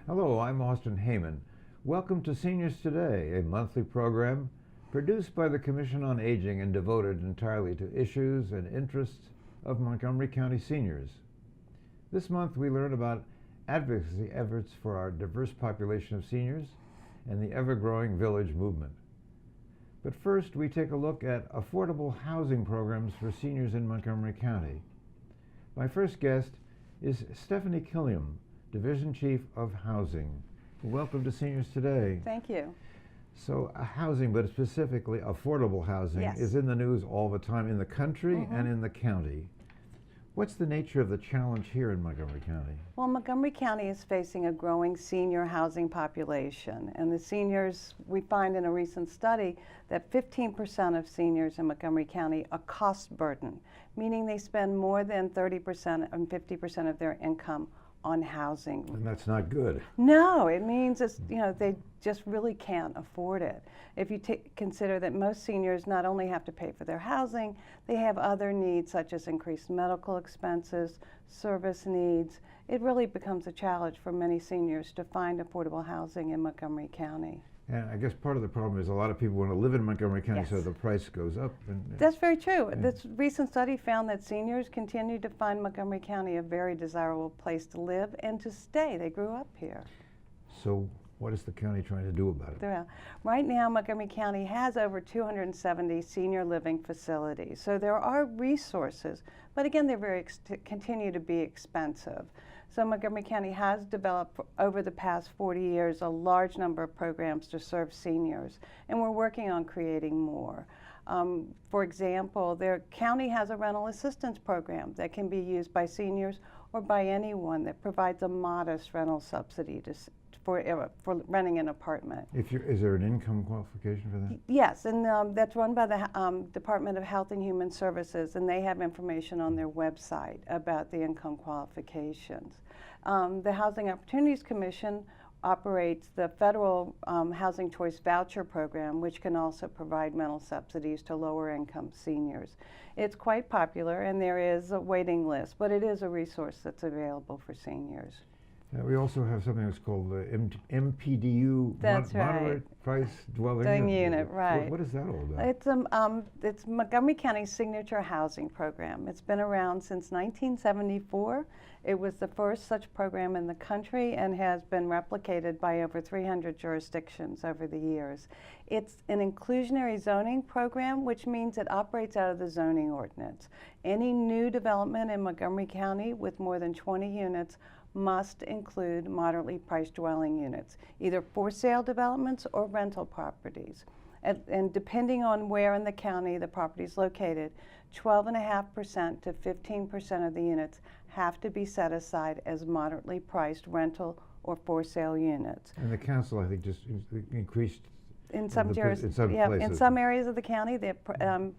Hello, I'm Austin Heyman. Welcome to Seniors Today, a monthly program produced by the Commission on Aging and devoted entirely to issues and interests of Montgomery County seniors. This month we learn about advocacy efforts for our diverse population of seniors and the ever-growing village movement. But first we take a look at affordable housing programs for seniors in Montgomery County. My first guest is Stephanie Killiam, Division Chief of Housing. Welcome to Seniors Today. Thank you. So housing, but specifically affordable housing, Yes. is in the news all the time in the country and in the county. What's the nature of the challenge here in Montgomery County? Well, Montgomery County is facing a growing senior housing population, and the seniors, we find in a recent study that 15% of seniors in Montgomery County are cost burden, meaning they spend more than 30% and 50% of their income on housing. And that's not good. No, it means they just really can't afford it. If you consider that most seniors not only have to pay for their housing, they have other needs such as increased medical expenses, service needs. It really becomes a challenge for many seniors to find affordable housing in Montgomery County. And I guess part of the problem is a lot of people want to live in Montgomery County, Yes. so the price goes up. That's very true. This recent study found that seniors continue to find Montgomery County a very desirable place to live and to stay. They grew up here. So what is the county trying to do about it? Right now, Montgomery County has over 270 senior living facilities. So there are resources, but again, they're continue to be expensive. So Montgomery County has developed over the past 40 years a large number of programs to serve seniors, and we're working on creating more. For example, their county has a rental assistance program that can be used by seniors or by anyone that provides a modest rental subsidy for renting an apartment. Is there an income qualification for that? Yes, and that's run by the Department of Health and Human Services, and they have information on their website about the income qualifications. The Housing Opportunities Commission operates the federal Housing Choice Voucher Program, which can also provide rental subsidies to lower income seniors. It's quite popular, and there is a waiting list, but it is a resource that's available for seniors. We also have something that's called the MPDU, That's Moderate Price Dwelling Unit, right. What is that all about? It's Montgomery County's signature housing program. It's been around since 1974. It was the first such program in the country and has been replicated by over 300 jurisdictions over the years. It's an inclusionary zoning program, which means it operates out of the zoning ordinance. Any new development in Montgomery County with more than 20 units must include moderately priced dwelling units, either for sale developments or rental properties. And depending on where in the county the property is located, 12.5% to 15% of the units have to be set aside as moderately priced rental or for sale units. And the council, I think, just increased In some areas of the county, the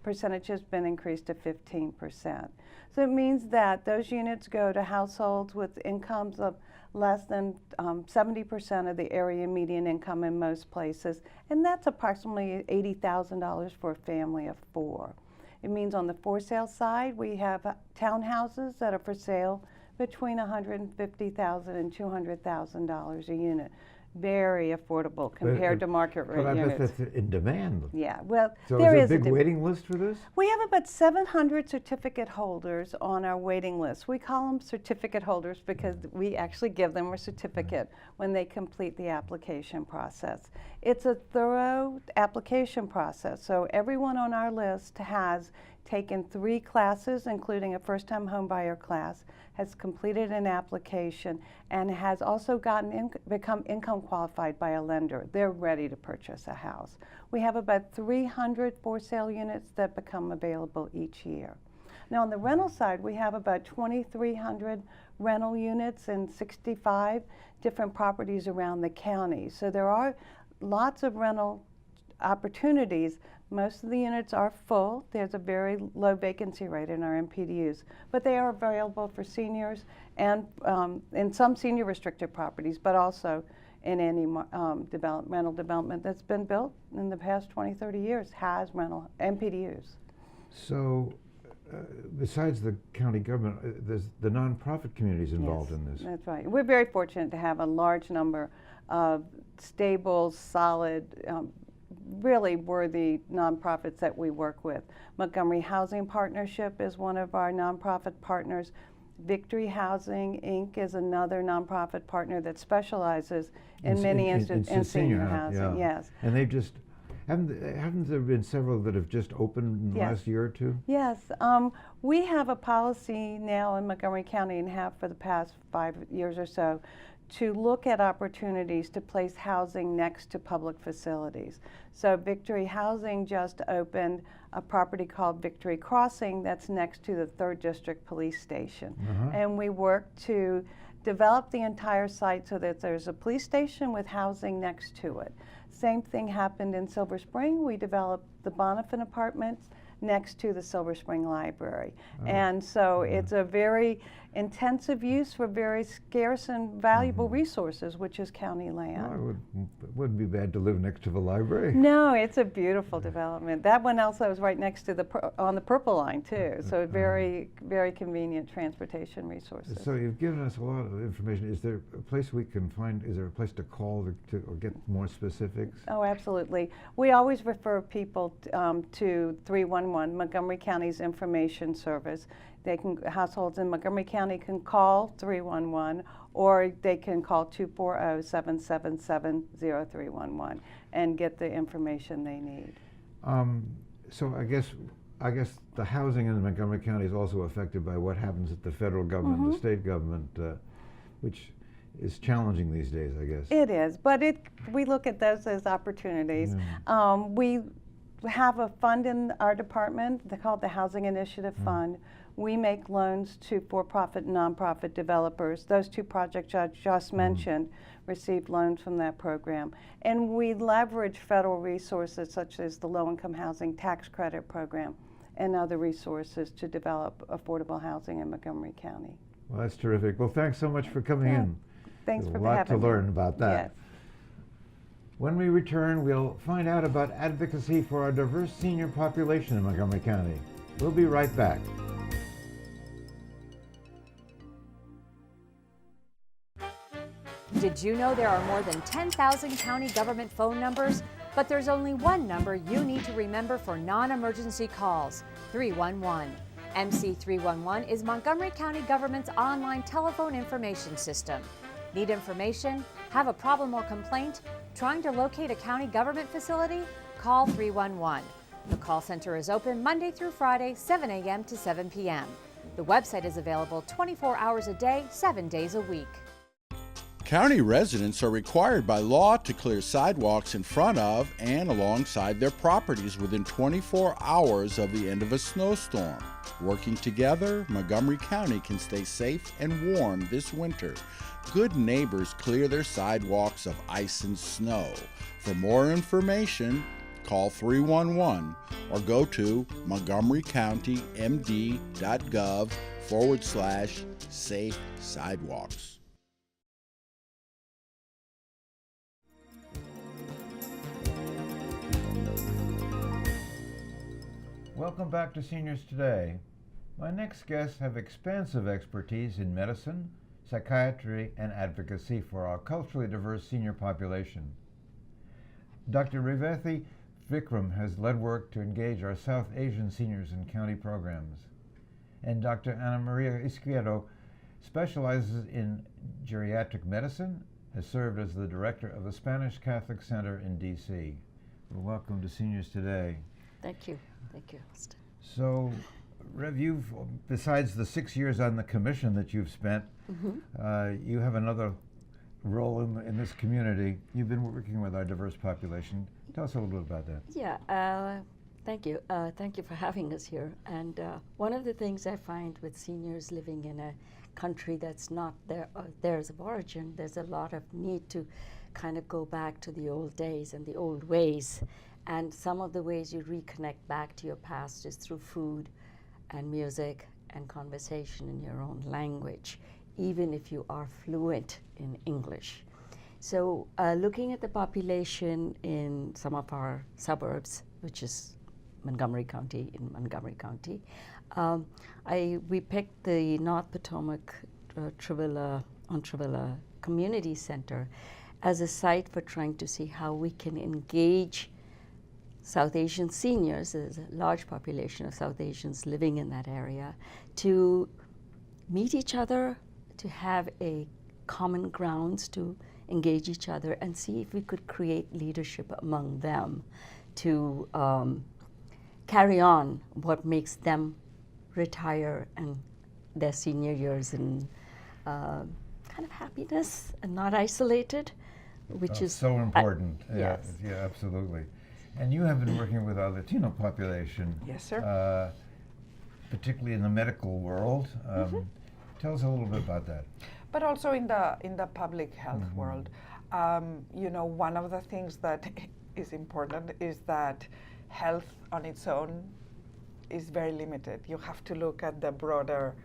percentage has been increased to 15%. So it means that those units go to households with incomes of less than 70% of the area median income in most places, and that's approximately $80,000 for a family of 4. It means on the for sale side, we have townhouses that are for sale between $150,000 and $200,000 a unit. Very affordable compared to market rate units. But that's in demand. Yeah, well, so there is a big waiting list for this? We have about 700 certificate holders on our waiting list. We call them certificate holders because we actually give them a certificate when they complete the application process. It's a thorough application process, so everyone on our list has taken 3 classes, including a first-time homebuyer class, has completed an application, and has also become income qualified by a lender. They're ready to purchase a house. We have about 300 for-sale units that become available each year. Now on the rental side, we have about 2,300 rental units in 65 different properties around the county. So there are lots of rental opportunities, Most of the units are full. There's a very low vacancy rate in our MPDUs, but they are available for seniors and in some senior restricted properties, but also in any rental development that's been built in the past 20, 30 years has rental MPDUs. So, besides the county government, there's the nonprofit communities involved in this. That's right. We're very fortunate to have a large number of stable, solid, really worthy nonprofits that we work with. Montgomery Housing Partnership is one of our nonprofit partners. Victory Housing, Inc. is another nonprofit partner that specializes in many instances in senior housing. Yeah. Yes. And they've just, haven't there been several that have just opened in the last year or two? Yes. We have a policy now in Montgomery County and have for the past 5 years or so to look at opportunities to place housing next to public facilities. So Victory Housing just opened a property called Victory Crossing that's next to the 3rd District Police Station. And we work to develop the entire site so that there's a police station with housing next to it. Same thing happened in Silver Spring. We developed the Bonifant Apartments next to the Silver Spring Library. And so it's a very intensive use for very scarce and valuable resources, which is county land. Well, it wouldn't be bad to live next to the library. No, it's a beautiful development. That one also is right next to on the Purple Line too, so very, very convenient transportation resources. So you've given us a lot of information. Is there a place we can find, is there a place to call or get more specifics? Oh, absolutely. We always refer people to 311, Montgomery County's information service. Households in Montgomery County can call 311, or they can call 240-777-0311 and get the information they need. So I guess the housing in Montgomery County is also affected by what happens at the federal government, the state government, which is challenging these days, I guess. It is, but we look at those as opportunities. We have a fund in our department called the Housing Initiative Fund. We make loans to for-profit and nonprofit developers. Those 2 projects I just mentioned received loans from that program. And we leverage federal resources such as the Low-Income Housing Tax Credit Program and other resources to develop affordable housing in Montgomery County. Well, that's terrific. Well, thanks so much for coming in. Thanks There's for having me. a lot to learn about that. Yes. When we return, we'll find out about advocacy for our diverse senior population in Montgomery County. We'll be right back. Did you know there are more than 10,000 county government phone numbers? But there's only one number you need to remember for non-emergency calls, 311. MC311 is Montgomery County government's online telephone information system. Need information? Have a problem or complaint? Trying to locate a county government facility? Call 311. The call center is open Monday through Friday, 7 a.m. to 7 p.m. The website is available 24 hours a day, 7 days a week. County residents are required by law to clear sidewalks in front of and alongside their properties within 24 hours of the end of a snowstorm. Working together, Montgomery County can stay safe and warm this winter. Good neighbors clear their sidewalks of ice and snow. For more information, call 311 or go to montgomerycountymd.gov/safe sidewalks. Welcome back to Seniors Today. My next guests have expansive expertise in medicine, psychiatry, and advocacy for our culturally diverse senior population. Dr. Revathi Vijayakumar has led work to engage our South Asian seniors in county programs. And Dr. Ana Maria Izquierdo specializes in geriatric medicine, has served as the director of the Spanish Catholic Center in D.C. Well, welcome to Seniors Today. Thank you. Thank you, Austin. So, Rev, you've, besides the 6 years on the commission that you've spent, you have another role in this community. You've been working with our diverse population. Tell us a little bit about that. Yeah, thank you. Thank you for having us here. And one of the things I find with seniors living in a country that's not theirs of origin, there's a lot of need to kind of go back to the old days and the old ways. And some of the ways you reconnect back to your past is through food and music and conversation in your own language, even if you are fluent in English. So looking at the population in some of our suburbs, which is Montgomery County, we picked the North Potomac Trevilla Community Center as a site for trying to see how we can engage South Asian seniors. There's a large population of South Asians living in that area, to meet each other, to have a common grounds to engage each other, and see if we could create leadership among them to carry on what makes them retire and their senior years in kind of happiness and not isolated, which is so important. Yes. Yeah, absolutely. And you have been working with our Latino population. Yes, sir. Particularly in the medical world. Tell us a little bit about that. But also in the public health world. You know, one of the things that is important is that health on its own is very limited. You have to look at the broader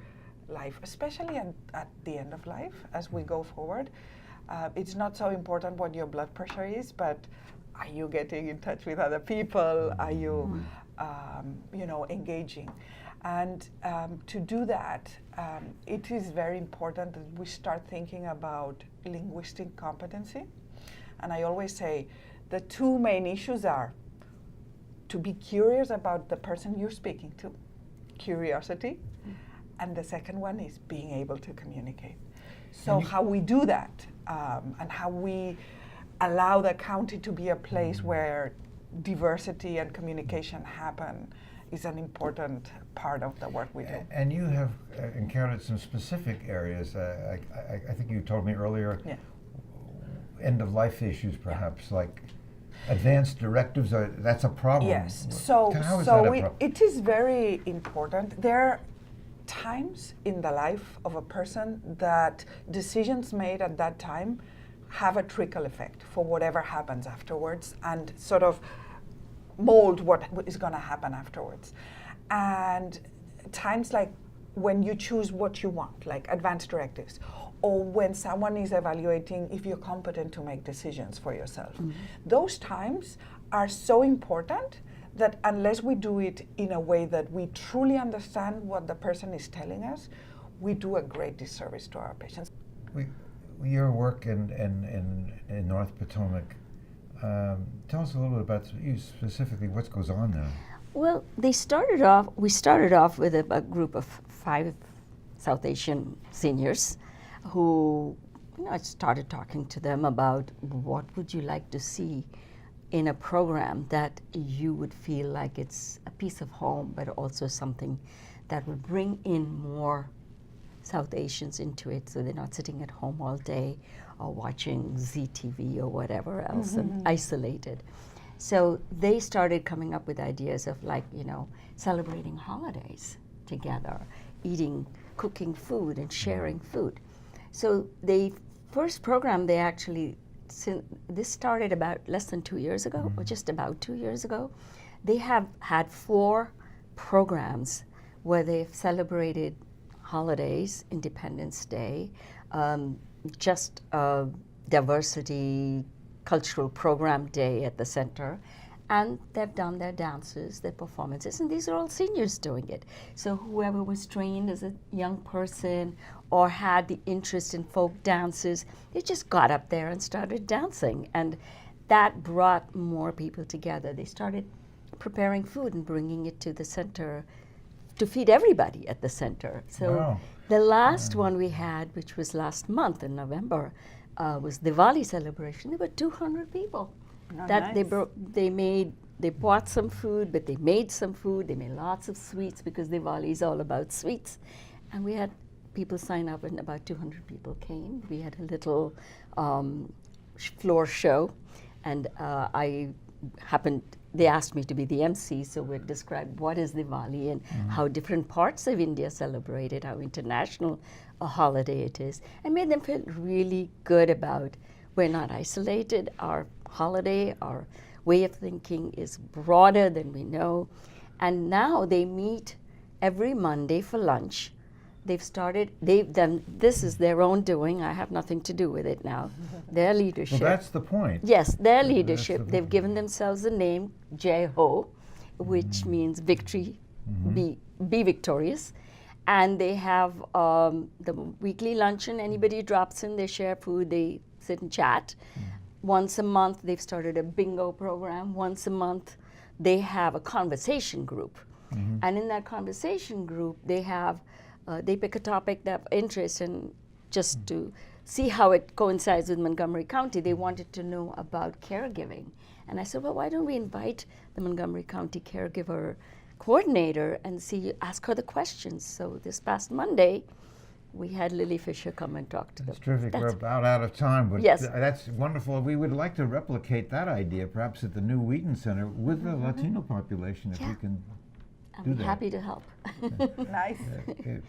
life, especially at the end of life as we go forward. It's not so important what your blood pressure is, but are you getting in touch with other people? Are you, you know, engaging? And to do that, it is very important that we start thinking about linguistic competency. And I always say the two main issues are to be curious about the person you're speaking to, curiosity, and the second one is being able to communicate. So how we do that and how we allow the county to be a place where diversity and communication happen is an important part of the work we do. And you have encountered some specific areas. I think you told me earlier, end-of-life issues perhaps, like advanced directives, that's a problem. Yes, so it is very important. There are times in the life of a person that decisions made at that time have a trickle effect for whatever happens afterwards and sort of mold what is going to happen afterwards. And times like when you choose what you want, like advanced directives, or when someone is evaluating if you're competent to make decisions for yourself. Those times are so important that unless we do it in a way that we truly understand what the person is telling us, we do a great disservice to our patients. Your work in North Potomac, tell us a little bit about you specifically, what goes on now? Well, we started off with a group of 5 South Asian seniors who, I started talking to them about what would you like to see in a program that you would feel like it's a piece of home, but also something that would bring in more South Asians into it, so they're not sitting at home all day or watching ZTV or whatever else and isolated. So they started coming up with ideas of celebrating holidays together, cooking food and sharing food. So the first program this started about less than 2 years ago, or just about 2 years ago. They have had 4 programs where they've celebrated holidays, Independence Day, diversity cultural program day at the center, and they've done their dances, their performances, and these are all seniors doing it. So whoever was trained as a young person or had the interest in folk dances, they just got up there and started dancing, and that brought more people together. They started preparing food and bringing it to the center to feed everybody at the center. So the last one we had, which was last month in November, was Diwali celebration. There were 200 people. They bought some food, but they made some food. They made lots of sweets because Diwali is all about sweets. And we had people sign up, and about 200 people came. We had a little floor show, and they asked me to be the MC, so we described what is Diwali and how different parts of India celebrate it, how international a holiday it is, and made them feel really good about we're not isolated. Our holiday, way of thinking is broader than we know. And now they meet every Monday for lunch. They've done, this is their own doing. I have nothing to do with it now. Their leadership. Well, that's the point. Yes, their leadership. They've given themselves a name, Jeho, which means victory, be victorious. And they have the weekly luncheon. Anybody drops in, they share food, they sit and chat. Once a month, they've started a bingo program. Once a month, they have a conversation group. And in that conversation group, they have they pick a topic of interest, and just to see how it coincides with Montgomery County, they wanted to know about caregiving. And I said, well, why don't we invite the Montgomery County caregiver coordinator and ask her the questions. So this past Monday, we had Lily Fisher come and talk to them. That's terrific. We're about out of time, but yes. That's wonderful. We would like to replicate that idea, perhaps at the new Wheaton Center with the Latino population, if we can. I'll be happy to help. Nice.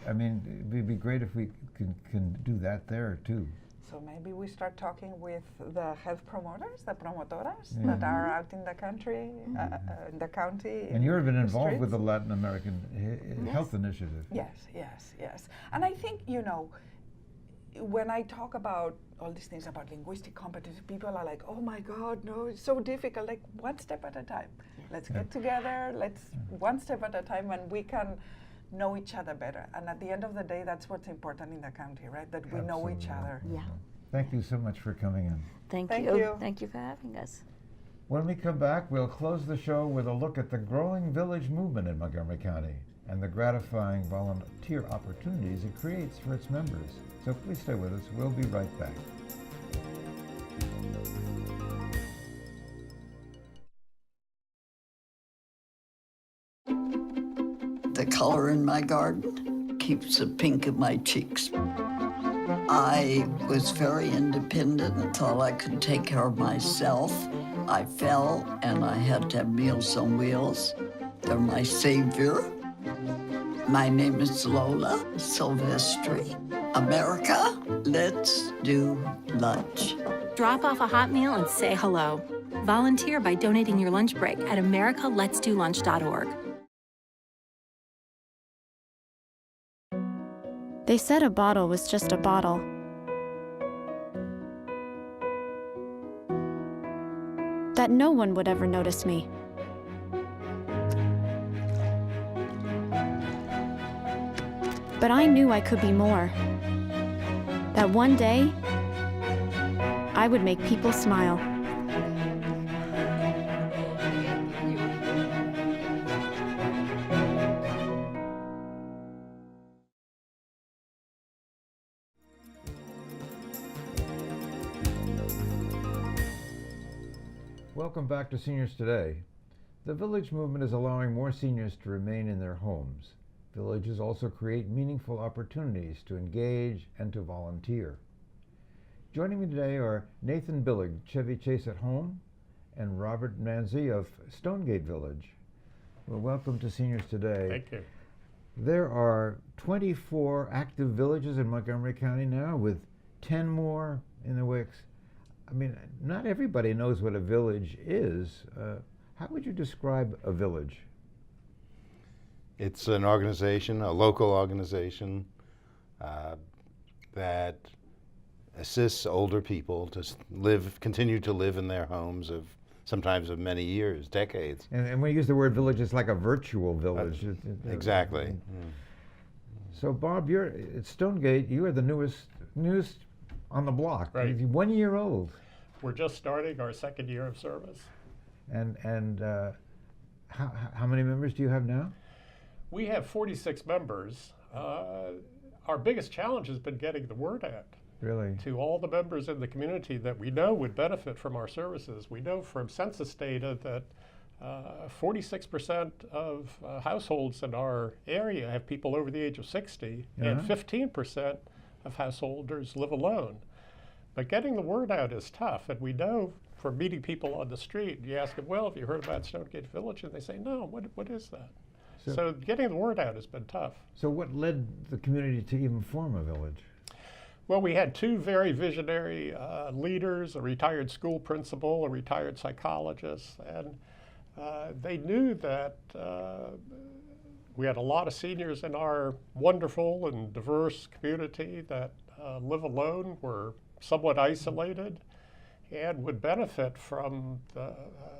I mean, it would be great if we can do that there too. So maybe we start talking with the health promoters, the promotoras that are out in the country, in the county. And you've been involved streets. with the Latin American Health Initiative. Yes. And I think, when I talk about all these things about linguistic competence, people are like, oh my God, no, it's so difficult. Like, one step at a time. Let's get together, one step at a time, and we can know each other better. And at the end of the day, that's what's important in the county, right? That we know each other. Yeah. Thank you so much for coming in. Thank you. Thank you for having us. When we come back, we'll close the show with a look at the growing village movement in Montgomery County and the gratifying volunteer opportunities it creates for its members. So please stay with us. We'll be right back. The color in my garden keeps the pink in my cheeks. I was very independent and thought I could take care of myself. I fell and I had to have Meals on Wheels. They're my savior. My name is Lola Silvestri. America, let's do lunch. Drop off a hot meal and say hello. Volunteer by donating your lunch break at americaletsdolunch.org. They said a bottle was just a bottle. That no one would ever notice me. But I knew I could be more. That one day, I would make people smile. Welcome back to Seniors Today. The Village Movement is allowing more seniors to remain in their homes. Villages also create meaningful opportunities to engage and to volunteer. Joining me today are Nathan Billig, Chevy Chase at Home, and Robert Manzi of Stonegate Village. Well, welcome to Seniors Today. Thank you. There are 24 active villages in Montgomery County now, with 10 more in the works. I mean, not everybody knows what a village is. How would you describe a village? It's an organization, a local organization, that assists older people to continue to live in their homes sometimes of many years, decades. And when we use the word village, it's like a virtual village. Exactly. So Bob, you're at Stonegate. You are the newest on the block. Right. 1 year old. We're just starting our second year of service. And how many members do you have now? We have 46 members. Our biggest challenge has been getting the word out. Really? To all the members in the community that we know would benefit from our services. We know from census data that 46% of households in our area have people over the age of 60, and 15% of householders live alone. But getting the word out is tough, and we know from meeting people on the street, you ask them, well, have you heard about Stonegate Village? And they say, no, what is that? So getting the word out has been tough. So what led the community to even form a village? Well, we had two very visionary leaders, a retired school principal, a retired psychologist, and they knew that we had a lot of seniors in our wonderful and diverse community that live alone, were somewhat isolated, and would benefit from the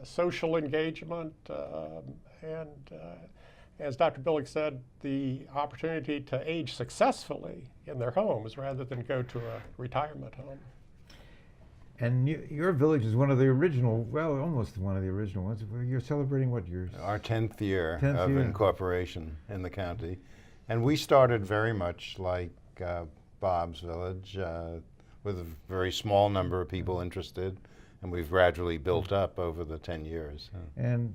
social engagement and as Dr. Billings said, the opportunity to age successfully in their homes rather than go to a retirement home. And your village is one of the original, well, almost one of the original ones. You're celebrating what years? Our 10th year of incorporation in the county. And we started very much like Bob's village, with a very small number of people interested, and we've gradually built up over the 10 years. And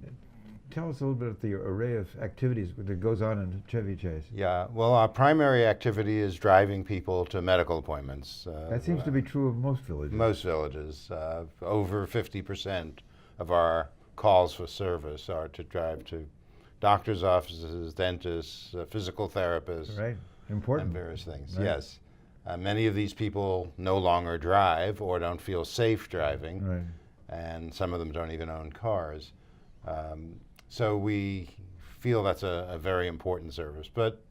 tell us a little bit of the array of activities that goes on in Chevy Chase. Yeah, well, our primary activity is driving people to medical appointments. That seems to be true of most villages. Most villages. Over 50% of our calls for service are to drive to doctor's offices, dentists, physical therapists. Right, important. And various things, right. Yes. Many of these people no longer drive or don't feel safe driving, right. And some of them don't even own cars. So we feel that's a very important service. But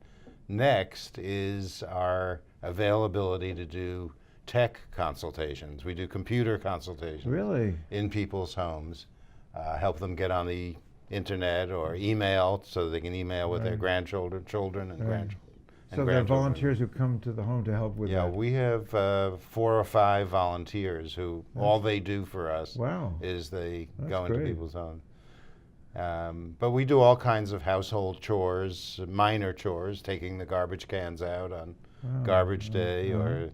next is our availability to do tech consultations. We do computer consultations. Really? In people's homes, help them get on the internet or email so they can email with their grandchildren, children and grandchildren. So there are volunteers who come to the home to help with that? Yeah, we have 4 or 5 volunteers who all they do for us is they go into people's homes. But we do all kinds of household chores, minor chores, taking the garbage cans out on garbage day, or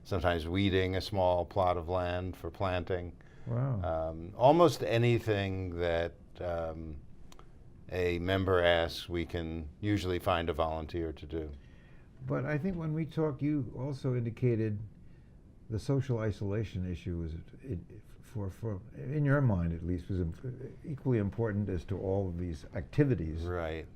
sometimes weeding a small plot of land for planting. Wow. Almost anything that a member asks, we can usually find a volunteer to do. But I think when we talked, you also indicated the social isolation issue was, in your mind at least, was equally important as to all of these activities. Right.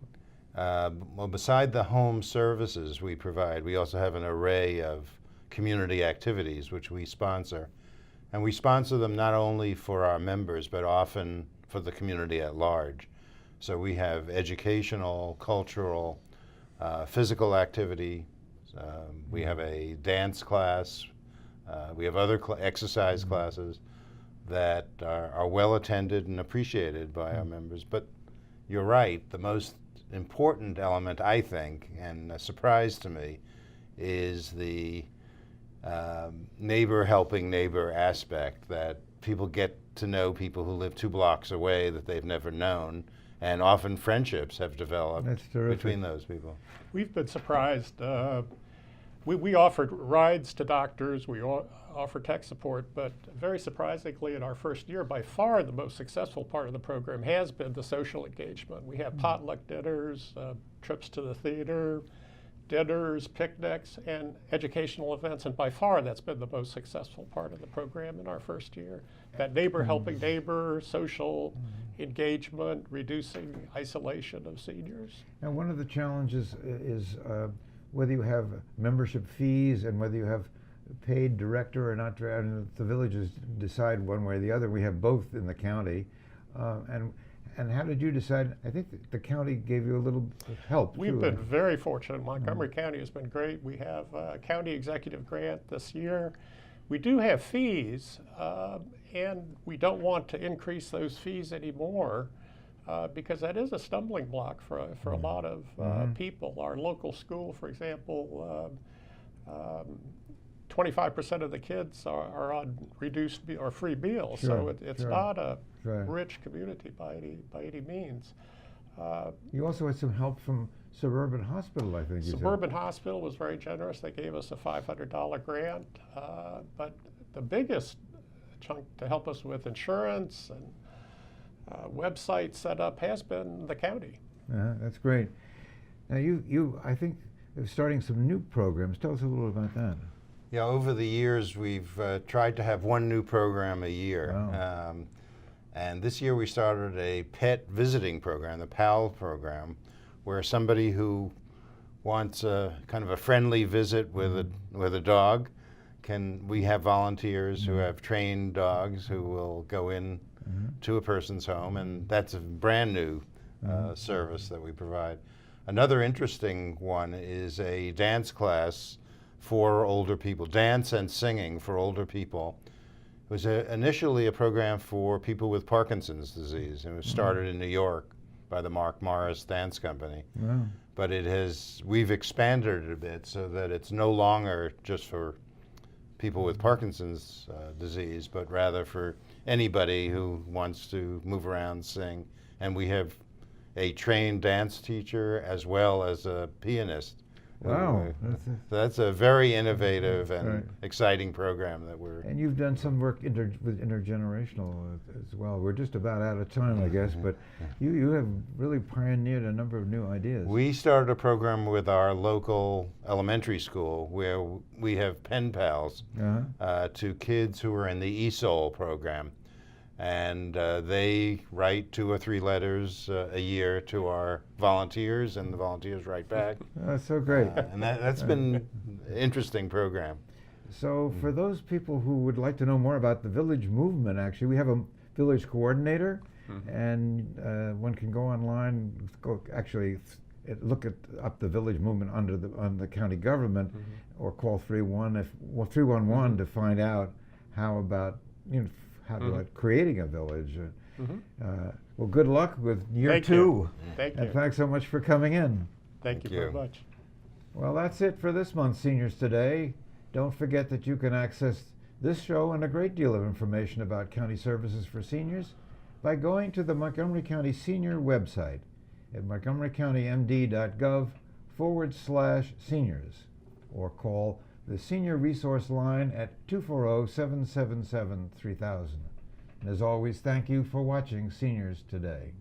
Well, beside the home services we provide, we also have an array of community activities which we sponsor. And we sponsor them not only for our members, but often for the community at large. So we have educational, cultural, physical activity. We have a dance class. We have other exercise classes that are well attended and appreciated by our members. But you're right, the most important element, I think, and a surprise to me, is the neighbor helping neighbor aspect, that people get to know people who live 2 blocks away that they've never known, and often friendships have developed between those people. We've been surprised. We offered rides to doctors, we offer tech support, but very surprisingly in our first year, by far the most successful part of the program has been the social engagement. We have potluck dinners, trips to the theater, dinners, picnics, and educational events, and by far that's been the most successful part of the program in our first year. That neighbor helping neighbor, social engagement, reducing isolation of seniors. And one of the challenges is whether you have membership fees and whether you have paid director or not director, and the villages decide one way or the other. We have both in the county. And how did you decide? I think the county gave you a little help. We've been very fortunate. Montgomery County has been great. We have a county executive grant this year. We do have fees, and we don't want to increase those fees anymore because that is a stumbling block for a lot of people. Our local school, for example, 25% of the kids are on reduced or free meals, so it's not a rich community by any means. You also had some help from Suburban Hospital, I think. Suburban Hospital was very generous. They gave us a $500 grant, but the biggest chunk to help us with insurance and website setup has been the county. That's great. Now you I think are starting some new programs. Tell us a little about that. Yeah, over the years we've tried to have 1 new program a year. Wow. And this year we started a pet visiting program, the PAL program, where somebody who wants a kind of a friendly visit with a dog we have volunteers who have trained dogs who will go in to a person's home, and that's a brand new service that we provide. Another interesting one is a dance class for older people, dance and singing for older people. It was initially a program for people with Parkinson's disease, and it was started in New York by the Mark Morris Dance Company. Wow. But we've expanded it a bit so that it's no longer just for people with Parkinson's disease, but rather for anybody who wants to move around, sing. And we have a trained dance teacher as well as a pianist. Wow. That's a very innovative and Right. exciting program that we're... And you've done some work with intergenerational as well. We're just about out of time, I guess, but you have really pioneered a number of new ideas. We started a program with our local elementary school where we have pen pals to kids who are in the ESOL program. And they write 2 or 3 letters a year to our volunteers, and the volunteers write back. That's so great. And that's been an interesting program. So for those people who would like to know more about the village movement, actually, we have a village coordinator, and one can go online, look up the village movement on the county government, or call 311 to find out how about creating a village. Well, good luck with year 2. Thank you. And thanks so much for coming in. Thank you very much. Well, that's it for this month's Seniors Today. Don't forget that you can access this show and a great deal of information about county services for seniors by going to the Montgomery County Senior website at montgomerycountymd.gov/seniors, or call the Senior Resource Line at 240-777-3000. And as always, thank you for watching Seniors Today.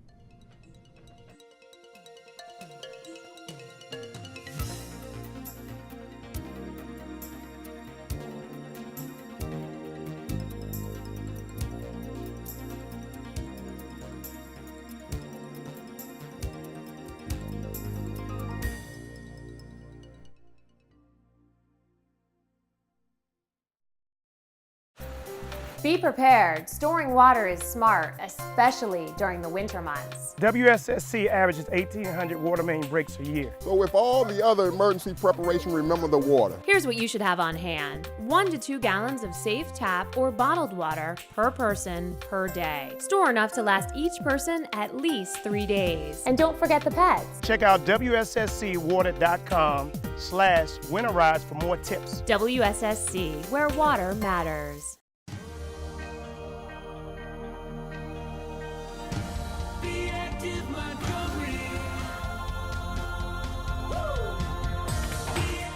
Be prepared. Storing water is smart, especially during the winter months. WSSC averages 1,800 water main breaks a year. So with all the other emergency preparation, remember the water. Here's what you should have on hand. 1 to 2 gallons of safe tap or bottled water per person per day. Store enough to last each person at least 3 days. And don't forget the pets. Check out WSSCwater.com/winterize for more tips. WSSC, where water matters.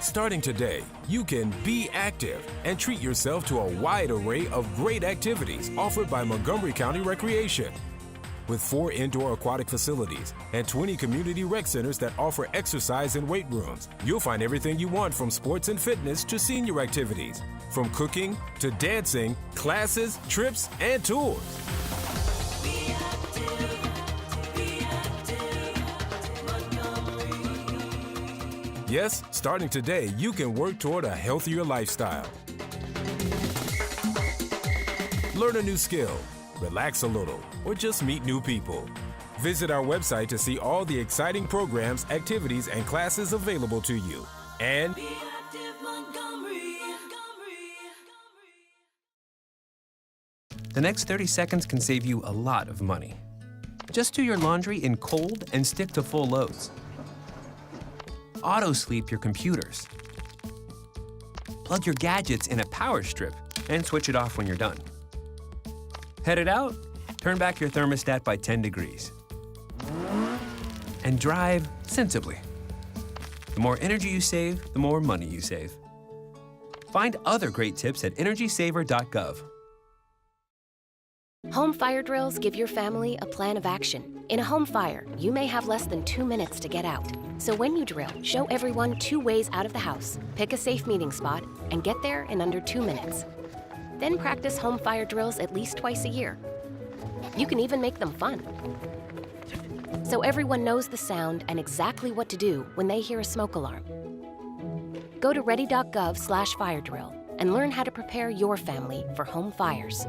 Starting today, you can be active and treat yourself to a wide array of great activities offered by Montgomery County Recreation. With 4 indoor aquatic facilities and 20 community rec centers that offer exercise and weight rooms, you'll find everything you want from sports and fitness to senior activities, from cooking to dancing, classes, trips, and tours. Yes, starting today, you can work toward a healthier lifestyle. Learn a new skill, relax a little, or just meet new people. Visit our website to see all the exciting programs, activities, and classes available to you. And the next 30 seconds can save you a lot of money. Just do your laundry in cold and stick to full loads. Auto-sleep your computers. Plug your gadgets in a power strip and switch it off when you're done. Headed out? Turn back your thermostat by 10 degrees. And drive sensibly. The more energy you save, the more money you save. Find other great tips at energysaver.gov. Home fire drills give your family a plan of action. In a home fire, you may have less than 2 minutes to get out. So when you drill, show everyone 2 ways out of the house, pick a safe meeting spot, and get there in under 2 minutes. Then practice home fire drills at least twice a year. You can even make them fun. So everyone knows the sound and exactly what to do when they hear a smoke alarm. Go to ready.gov/fire drill and learn how to prepare your family for home fires.